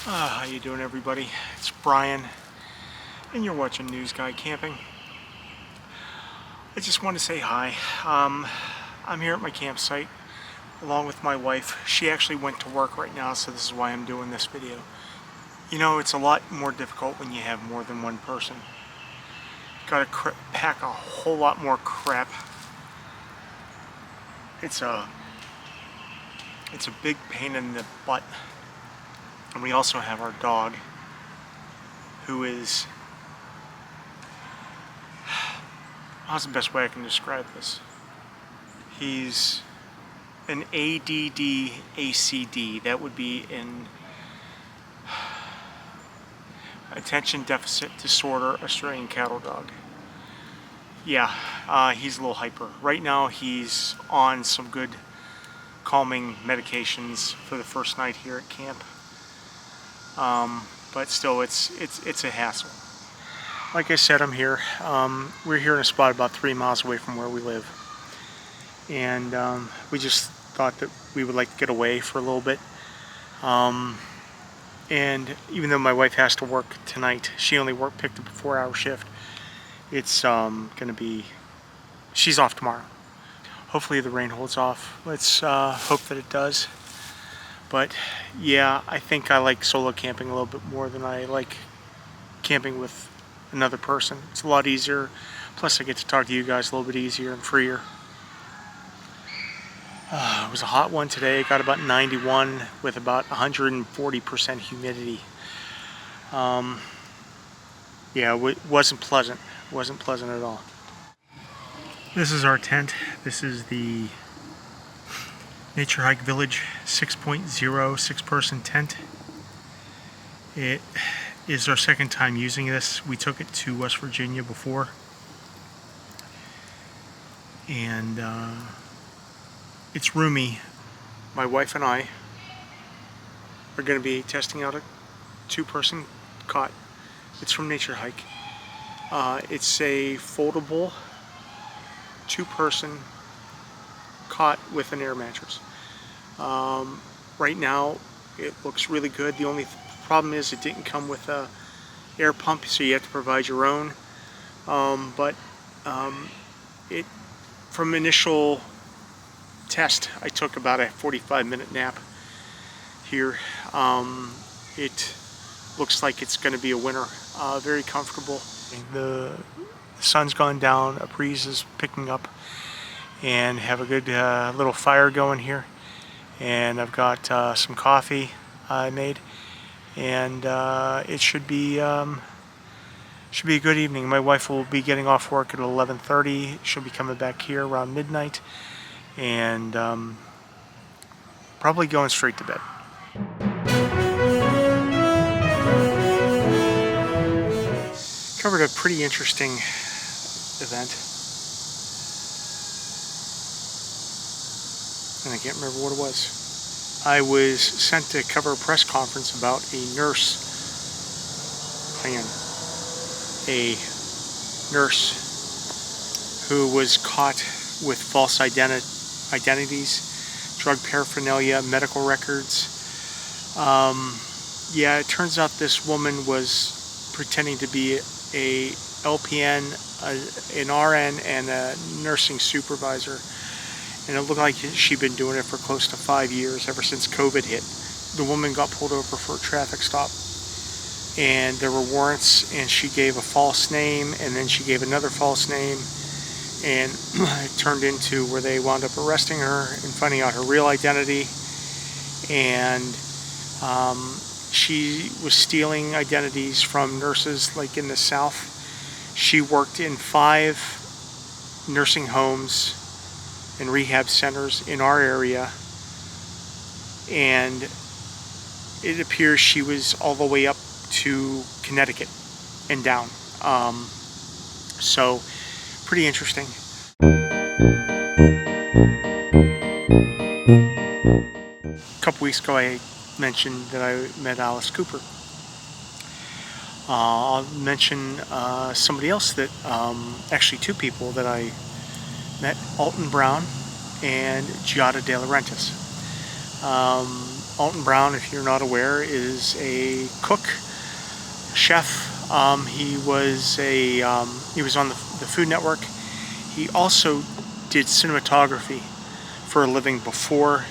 How you doing, everybody? It's Brian, and you're watching News Guy Camping. I just want to say hi. I'm here at my campsite along with my wife. She actually went to work right now, so this is why I'm doing this video. You know, it's a lot more difficult when you have more than one person. Gotta pack a whole lot more crap. It's a big pain in the butt. And we also have our dog, who is, how's the best way I can describe this? He's an ADD ACD. That would be an attention deficit disorder Australian cattle dog. Yeah, he's a little hyper. Right now he's on some good calming medications for the first night here at camp. But still, it's a hassle. Like I said, I'm here. We're here in a spot about 3 miles away from where we live, and we just thought that we would like to get away for a little bit. And even though my wife has to work tonight, she only picked up a 4-hour shift. It's gonna be, she's off tomorrow. Hopefully the rain holds off. Let's hope that it does. But yeah, I think I like solo camping a little bit more than I like camping with another person. It's a lot easier. Plus I get to talk to you guys a little bit easier and freer. It was a hot one today. It got about 91 with about 140% humidity. Yeah, it wasn't pleasant. It wasn't pleasant at all. This is our tent. This is the Nature Hike Village 6.0 6-person tent. It is our second time using this. We took it to West Virginia before, and it's roomy. My wife and I are going to be testing out a 2-person cot. It's from Nature Hike. It's a foldable two-person cot with an air mattress. Right now it looks really good. The only problem is it didn't come with a air pump, so you have to provide your own. It from initial test, I took about a 45-minute nap here. It looks like it's going to be a winner. Very comfortable. The sun's gone down, a breeze is picking up, and have a good little fire going here. And I've got some coffee I made, and it should be a good evening. My wife will be getting off work at 11:30. She'll be coming back here around midnight, and probably going straight to bed. Covered a pretty interesting event, and I can't remember what it was. I was sent to cover a press conference about a nurse who was caught with false identities, drug paraphernalia, medical records. Yeah, it turns out this woman was pretending to be a LPN, an RN, and a nursing supervisor. And it looked like she'd been doing it for close to 5 years, ever since COVID hit. The woman got pulled over for a traffic stop, and there were warrants, and she gave a false name, and then she gave another false name, and it turned into where they wound up arresting her and finding out her real identity. And she was stealing identities from nurses like in the South. She worked in 5 nursing homes and rehab centers in our area, and it appears she was all the way up to Connecticut and down. So pretty interesting. A couple weeks ago I mentioned that I met Alice Cooper. I'll mention somebody else that, actually 2 people that I met, Alton Brown and Giada De Laurentiis. Alton Brown, if you're not aware, is a cook, chef. He was on the Food Network. He also did cinematography for a living before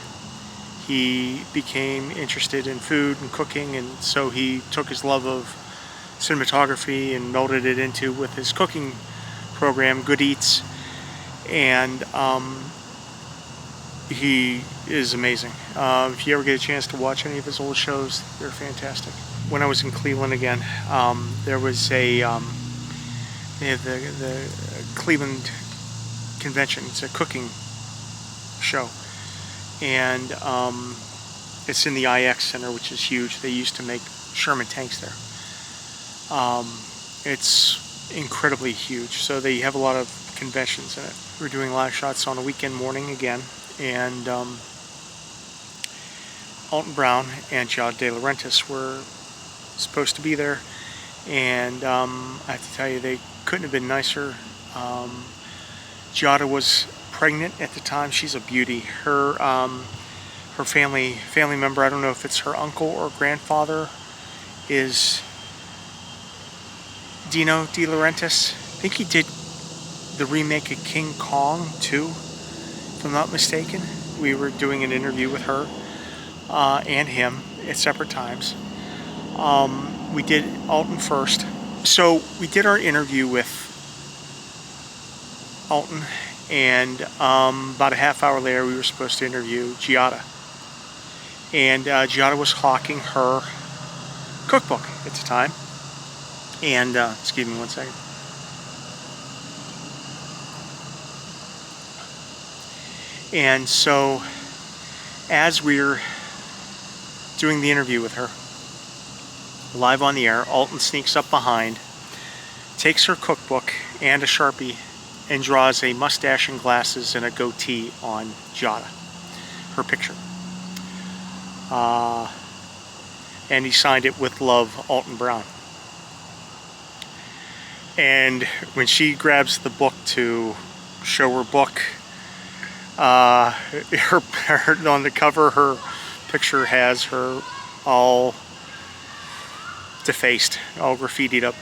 he became interested in food and cooking, and so he took his love of cinematography and melded it into with his cooking program, Good Eats, and he is amazing. If you ever get a chance to watch any of his old shows, they're fantastic. When I was in Cleveland again, there was they had the Cleveland Convention. It's a cooking show, and it's in the IX Center, which is huge. They used to make Sherman tanks there. It's incredibly huge, so they have a lot of conventions in it. We're doing live shots on a weekend morning again, and Alton Brown and Giada De Laurentiis were supposed to be there, and I have to tell you, they couldn't have been nicer. Giada was pregnant at the time. She's a beauty. Her family member, I don't know if it's her uncle or grandfather, is Dino De Laurentiis. I think he did the remake of King Kong too, if I'm not mistaken. We were doing an interview with her and him at separate times. We did Alton first. So we did our interview with Alton, and about a half hour later we were supposed to interview Giada. And Giada was hawking her cookbook at the time. And excuse me one second. And so as we're doing the interview with her, live on the air, Alton sneaks up behind, takes her cookbook and a Sharpie, and draws a mustache and glasses and a goatee on Giada, her picture. And he signed it with love, Alton Brown. And when she grabs the book to show her book, her on the cover, her picture has her all defaced, all graffitied up,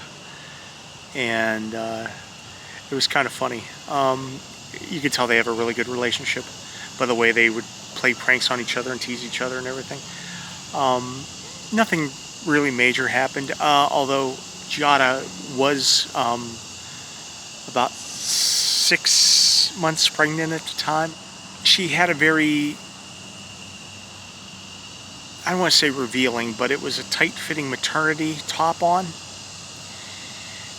and it was kind of funny. You could tell they have a really good relationship by the way they would play pranks on each other and tease each other and everything. Nothing really major happened, although Giada was about 6 months pregnant at the time. She had a very, I don't want to say revealing, but it was a tight-fitting maternity top on,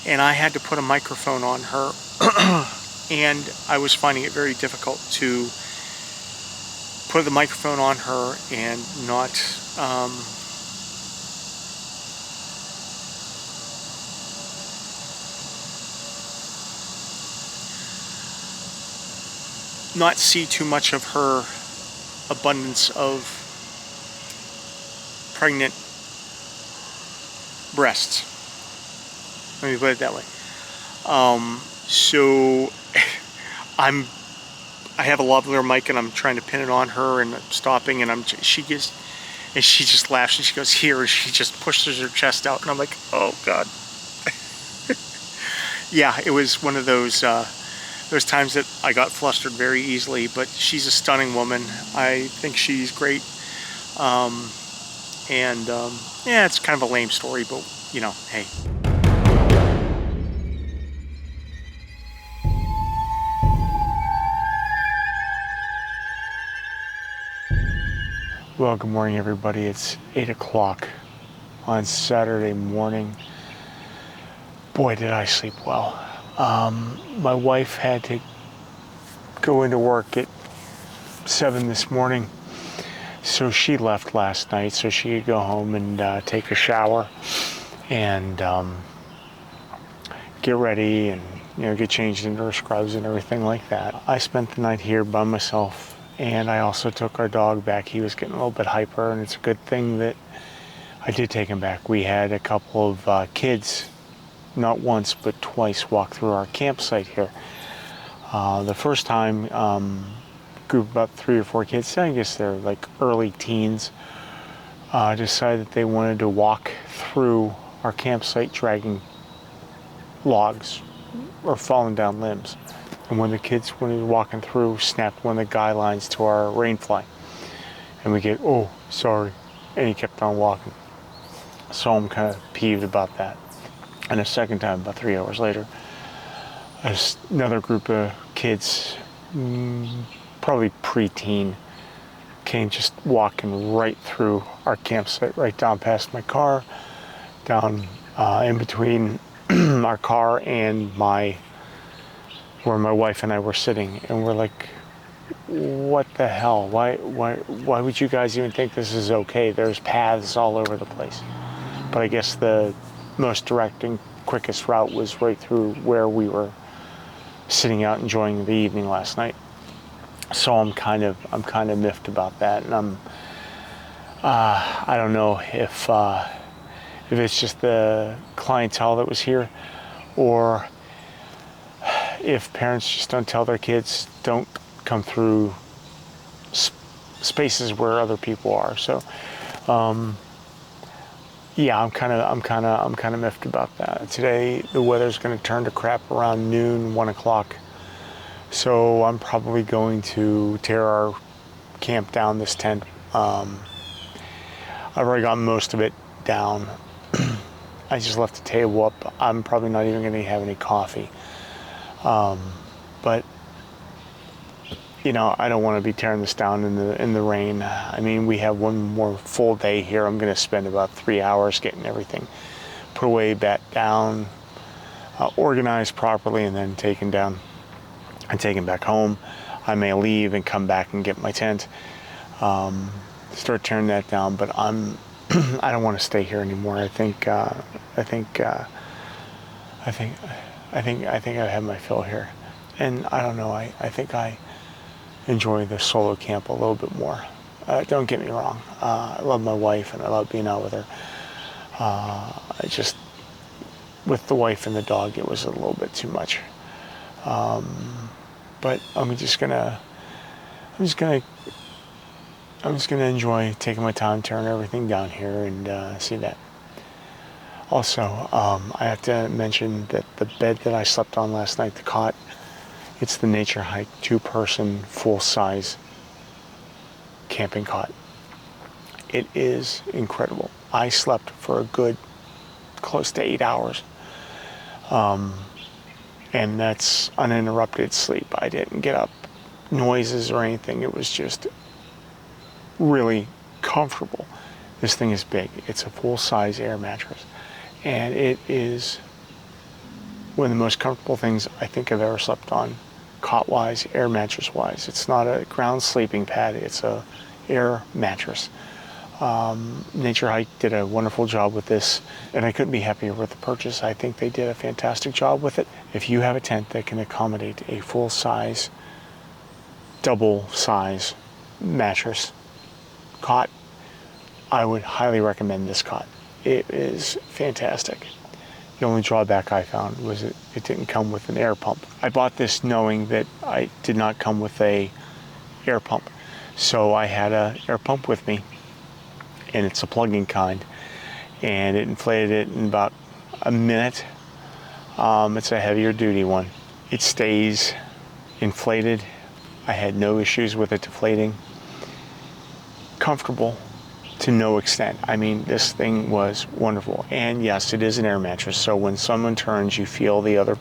and I had to put a microphone on her, and I was finding it very difficult to put the microphone on her and not not see too much of her abundance of pregnant breasts. Let me put it that way. So I have a lavalier mic and I'm trying to pin it on her and I'm stopping, and she just laughs and she goes, here, and she just pushes her chest out, and I'm like, oh God. Yeah, it was one of those times that I got flustered very easily, but she's a stunning woman. I think she's great. Yeah, it's kind of a lame story, but you know, hey. Well, good morning, everybody. It's 8 o'clock on Saturday morning. Boy, did I sleep well. My wife had to go into work at 7 this morning, so she left last night so she could go home and take a shower and get ready and, you know, get changed into her scrubs and everything like that. I spent the night here by myself. And I also took our dog back. He was getting a little bit hyper, and it's a good thing that I did take him back. We had a couple of kids, not once but twice, walk through our campsite here. The first time, group of about 3 or 4 kids, I guess they're like early teens, decided that they wanted to walk through our campsite dragging logs or falling down limbs. And when the kids, when we were walking through, snapped one of the guy lines to our rain fly. And we get, oh, sorry. And he kept on walking. So I'm kind of peeved about that. And a second time, about 3 hours later, another group of kids, probably preteen, came just walking right through our campsite, right down past my car, down in between our car and where my wife and I were sitting, and we're like, what the hell? Why would you guys even think this is okay? There's paths all over the place. But I guess the most direct and quickest route was right through where we were sitting out enjoying the evening last night. So I'm kind of miffed about that, and I don't know if it's just the clientele that was here, or if parents just don't tell their kids, don't come through spaces where other people are. So, yeah, I'm kind of miffed about that. Today the weather's going to turn to crap around noon, 1 o'clock. So I'm probably going to tear our camp down, this tent. I've already got most of it down. I just left the table up. I'm probably not even going to have any coffee. But you know, I don't want to be tearing this down in the rain. I mean, we have one more full day here. I'm going to spend about 3 hours getting everything put away, back down, organized properly, and then taken back home. I may leave and come back and get my tent, start tearing that down. But I don't want to stay here anymore. I think I've had my fill here, and I don't know. I think I enjoy the solo camp a little bit more. Don't get me wrong. I love my wife and I love being out with her. with the wife and the dog, it was a little bit too much. But I'm just gonna enjoy taking my time, turn everything down here, and see that. Also, I have to mention that the bed that I slept on last night, the cot, it's the Nature Hike 2-person full-size camping cot. It is incredible. I slept for a good close to 8 hours. And that's uninterrupted sleep. I didn't get up noises or anything. It was just really comfortable. This thing is big. It's a full-size air mattress. And it is one of the most comfortable things I think I've ever slept on, cot-wise, air mattress-wise. It's not a ground sleeping pad. It's a air mattress. Nature Hike did a wonderful job with this, and I couldn't be happier with the purchase. I think they did a fantastic job with it. If you have a tent that can accommodate a full-size, double-size mattress cot, I would highly recommend this cot. It is fantastic. The only drawback I found was it didn't come with an air pump. I bought this knowing that I did not come with a air pump, so I had an air pump with me, and it's a plug-in kind, and it inflated it in about a minute. It's a heavier duty one. It stays inflated. I had no issues with it deflating. Comfortable to no extent. I mean, this thing was wonderful. And yes, it is an air mattress, so when someone turns, you feel the other,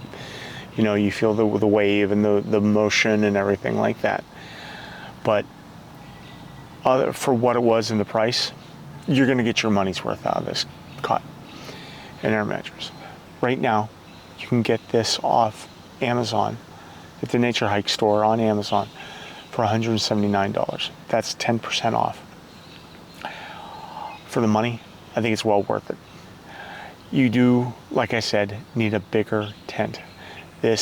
you feel the wave and the motion and everything like that. But for what it was in the price, you're going to get your money's worth out of this cot and air mattress. Right now, you can get this off Amazon at the Nature Hike store on Amazon for $179. That's 10% off. For the money, I think it's well worth it. You do, like I said, need a bigger tent. The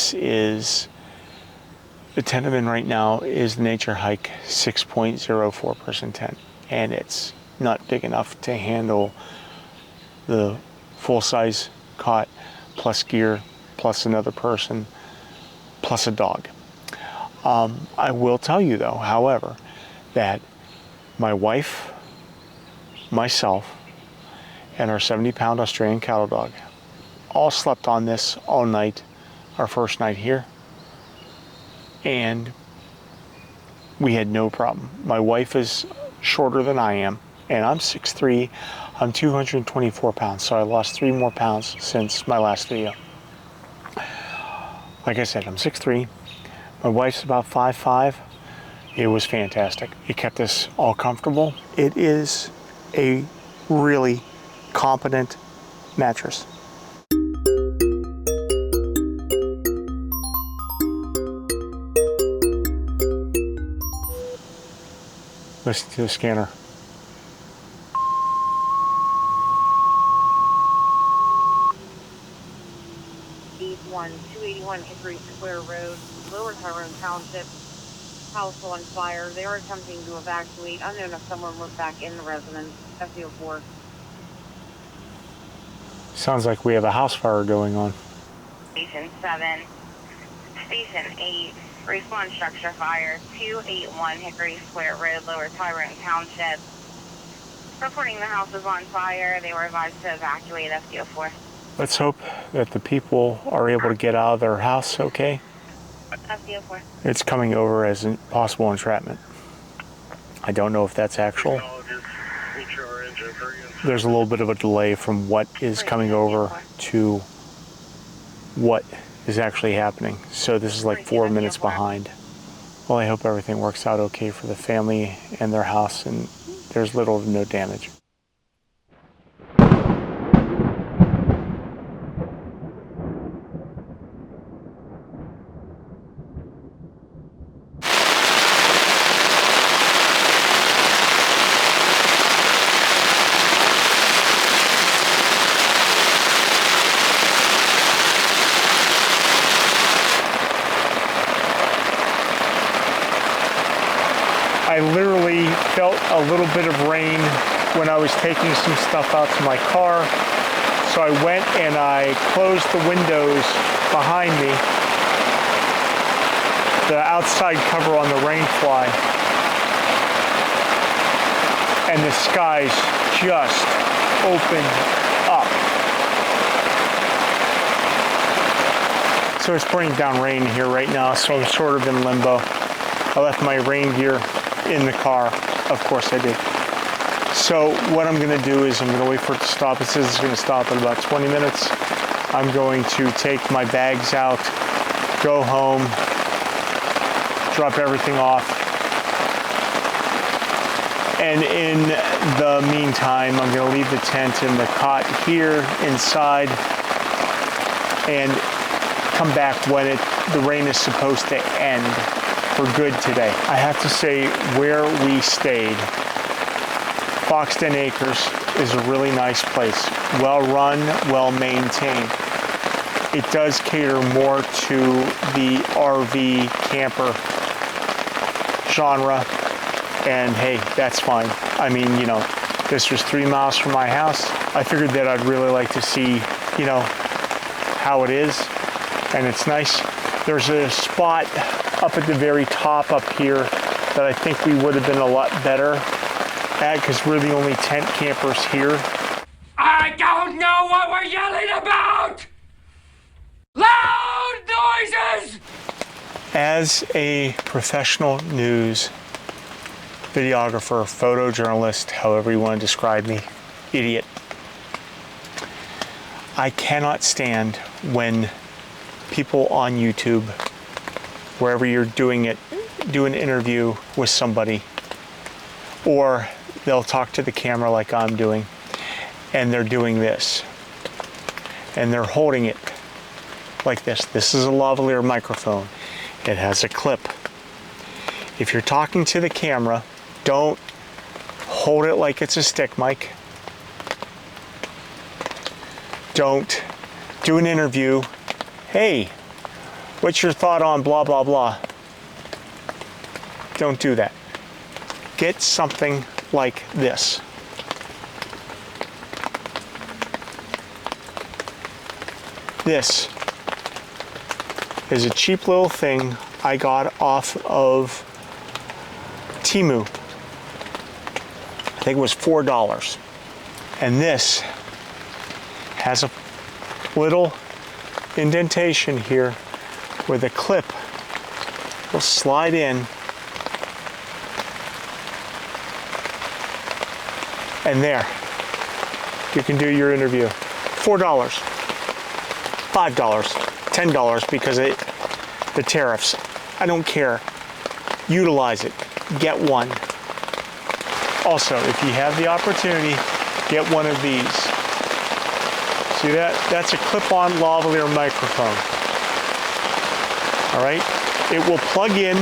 tent I'm in right now is the Nature Hike 6.04 person tent, and it's not big enough to handle the full-size cot plus gear plus another person plus a dog. I will tell you though, however, that my wife, myself, and our 70-pound Australian cattle dog all slept on this all night, our first night here, and we had no problem. My wife is shorter than I am, and I'm 6'3", I'm 224 pounds, so I lost 3 more pounds since my last video. Like I said, I'm 6'3", my wife's about 5'5". It was fantastic. It kept us all comfortable. It is a really competent mattress. Listen to the scanner. 281 Hickory Square Road, Lower Tyrone Township. House on fire. They are attempting to evacuate. Unknown if someone was back in the residence. FDO4. Sounds like we have a house fire going on. Station 7. Station 8. Response structure fire. 281 Hickory Square Road, Lower Tyrone Township. Reporting the house is on fire. They were advised to evacuate. FDO4. Let's hope that the people are able to get out of their house okay. FDO4. It's coming over as a possible entrapment. I don't know if that's actual. There's a little bit of a delay from what is coming over to what is actually happening. So this is like 4 minutes behind. Well, I hope everything works out okay for the family and their house, and there's little to no damage. I literally felt a little bit of rain when I was taking some stuff out to my car. So I went and I closed the windows behind me, the outside cover on the rain fly, and the skies just opened up. So it's pouring down rain here right now, so I'm sort of in limbo. I left my rain gear in the car. Of course I did. So what I'm gonna do is I'm gonna wait for it to stop. It says it's gonna stop in about 20 minutes. I'm going to take my bags out, go home, drop everything off. And in the meantime, I'm gonna leave the tent and the cot here inside and come back when the rain is supposed to end for good today. I have to say, where we stayed, Foxton Acres is a really nice place. Well run, well maintained. It does cater more to the RV camper genre, and hey, that's fine. I mean, you know, this was 3 miles from my house. I figured that I'd really like to see, you know, how it is, and it's nice. There's a spot up at the very top up here that I think we would have been a lot better at because we're the only tent campers here. I don't know what we're yelling about! Loud noises! As a professional news videographer, photojournalist, however you want to describe me, idiot, I cannot stand when people on YouTube, wherever you're doing it, do an interview with somebody, or they'll talk to the camera like I'm doing, and they're doing this, and they're holding it like this. This is a lavalier microphone. It has a clip. If you're talking to the camera, don't hold it like it's a stick mic. Don't do an interview. Hey, what's your thought on blah, blah, blah? Don't do that. Get something like this. This is a cheap little thing I got off of Temu. I think it was $4. And this has a little indentation here where the clip will slide in, and there you can do your interview. $4, $5, $10 because the tariffs. I don't care. Utilize it. Get one. Also, if you have the opportunity, get one of these. See that? That's a clip-on lavalier microphone. All right? It will plug in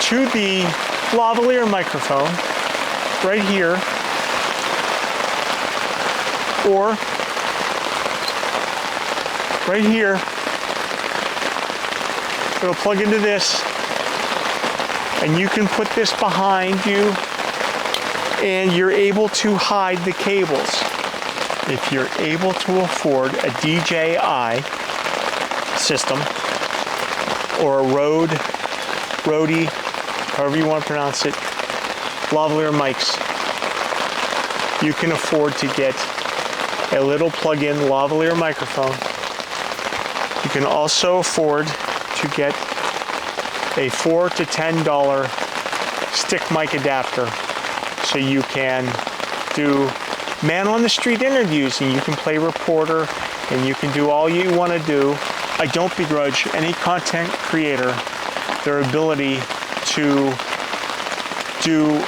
to the lavalier microphone right here, or right here. It'll plug into this, and you can put this behind you, and you're able to hide the cables. If you're able to afford a DJI system or a Rode, however you want to pronounce it, lavalier mics, you can afford to get a little plug-in lavalier microphone. You can also afford to get a $4 to $10 stick mic adapter, so you can do man on the street interviews, and you can play reporter, and you can do all you want to do. I don't begrudge any content creator their ability to do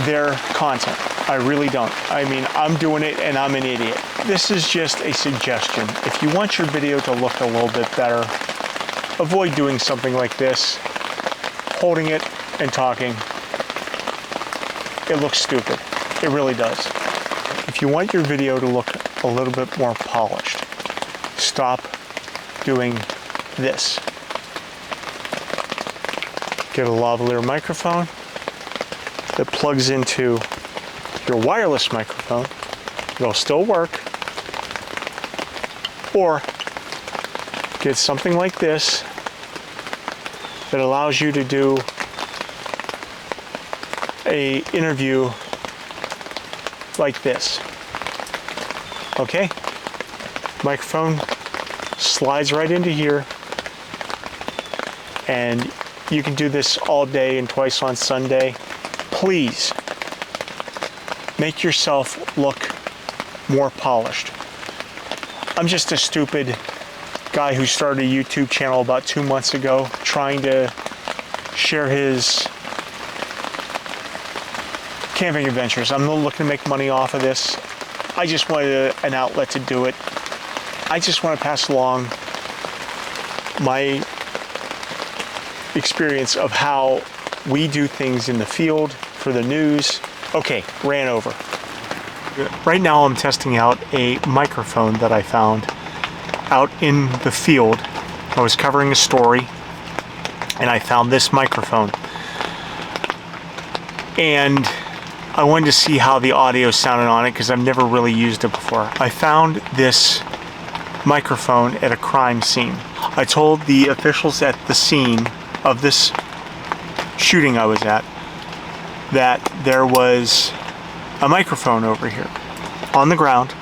their content. I really don't. I mean, I'm doing it and I'm an idiot. This is just a suggestion. If you want your video to look a little bit better, avoid doing something like this, holding it and talking. It looks stupid. It really does. If you want your video to look a little bit more polished, stop doing this. Get a lavalier microphone that plugs into your wireless microphone. It'll still work, Or get something like this that allows you to do a interview like this. Okay? Microphone slides right into here, and you can do this all day and twice on Sunday. Please make yourself look more polished. I'm just a stupid guy who started a YouTube channel about 2 months ago trying to share his camping adventures. I'm not looking to make money off of this. I just wanted an outlet to do it. I just want to pass along my experience of how we do things in the field for the news. Okay, ran over. Right now I'm testing out a microphone that I found out in the field. I was covering a story and I found this microphone. And I wanted to see how the audio sounded on it because I've never really used it before. I found this microphone at a crime scene. I told the officials at the scene of this shooting I was at that there was a microphone over here on the ground,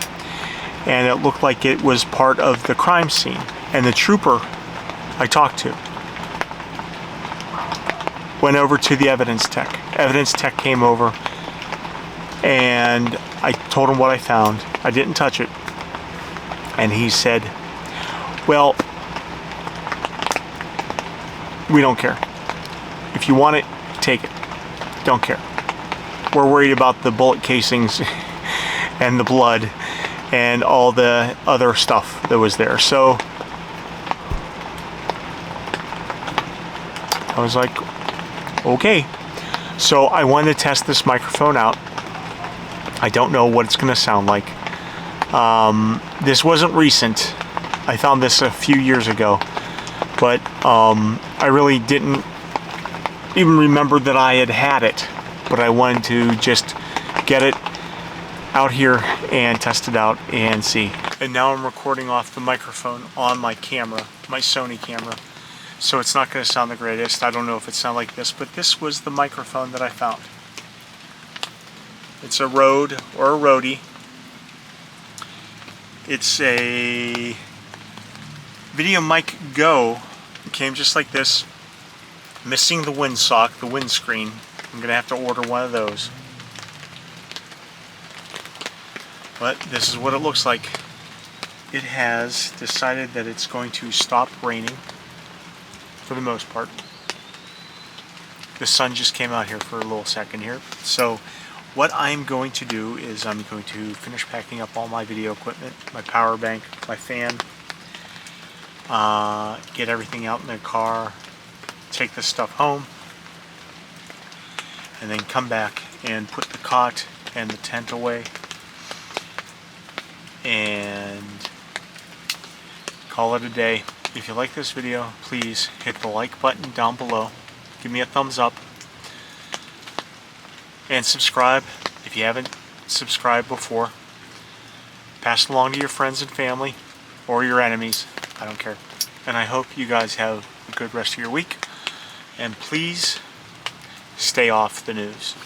and it looked like it was part of the crime scene. And the trooper I talked to went over to the evidence tech. Evidence tech came over, and I told him what I found. I didn't touch it. And he said, well, we don't care. If you want it, take it. Don't care. We're worried about the bullet casings and the blood and all the other stuff that was there. So I was like, okay. So I wanted to test this microphone out. I don't know what it's going to sound like. This wasn't recent. I found this a few years ago, but I really didn't even remember that I had it, but I wanted to just get it out here and test it out and see. And now I'm recording off the microphone on my camera, my Sony camera, so it's not going to sound the greatest. I don't know if it sounds like this, but this was the microphone that I found. It's a Rode or a Rode. It's a Video Mic Go. It came just like this, missing the windsock, the windscreen. I'm gonna have to order one of those. But this is what it looks like. It has decided that it's going to stop raining for the most part. The sun just came out here for a little second here. So what I'm going to do is I'm going to finish packing up all my video equipment, my power bank, my fan, get everything out in the car, take this stuff home, and then come back and put the cot and the tent away and call it a day. If you like this video, please hit the like button down below, give me a thumbs up, and subscribe if you haven't subscribed before. Pass it along to your friends and family or your enemies. I don't care. And I hope you guys have a good rest of your week. And please stay off the news.